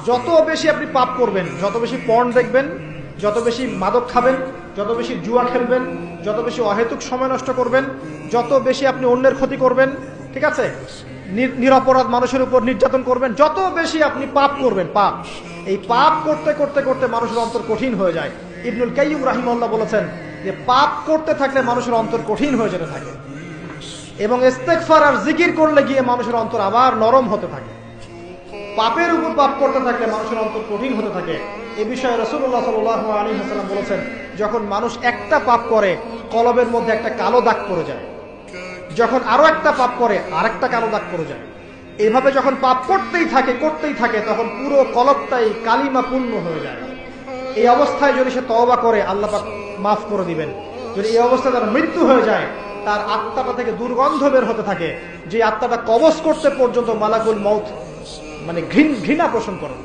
যত বেশি আপনি পাপ করবেন, যত বেশি পর্ন দেখবেন, যত বেশি মাদক খাবেন, যত বেশি জুয়া খেলবেন, যত বেশি অহেতুক সময় নষ্ট করবেন, যত বেশি আপনি অন্যের ক্ষতি করবেন, ঠিক আছে, নিরপরাধ মানুষের উপর নির্যাতন করবেন, যত বেশি আপনি পাপ করবেন, পাপ, এই পাপ করতে করতে করতে মানুষের অন্তর কঠিন হয়ে যায়। ইবনুল কাইয়্যিম রাহিমাহুল্লাহ বলেছেন যে পাপ করতে থাকলে মানুষের অন্তর কঠিন হয়ে যেতে থাকে, এবং ইস্তেগফার আর জিকির করলে গিয়ে মানুষের অন্তর আবার নরম হতে থাকে। পাপের উপর পাপ করতে থাকলে মানুষের অন্তর কঠিন হতে থাকে। এ বিষয়ে রাসূলুল্লাহ সাল্লাল্লাহু আলাইহি ওয়াসাল্লাম বলেছেন, যখন মানুষ একটা পাপ করে কলবের মধ্যে একটা কালো দাগ পড়ে যায়, যখন আরো একটা পাপ করে আরেকটা কালো দাগ পড়ে যায়, এইভাবে যখন পাপ করতেই থাকে তখন পুরো কলবটাই কালিমা পূর্ণ হয়ে যায়। এই অবস্থায় যদি সে তওবা করে আল্লাহ পাক মাফ করে দিবেন। যদি এই অবস্থায় তার মৃত্যু হয়ে যায়, তার আত্মাটা থেকে দুর্গন্ধ বের হতে থাকে, যে আত্মাটা কবজ করতে পর্যন্ত মালাকুল মউত মানে ঘৃণা পোষণ করে।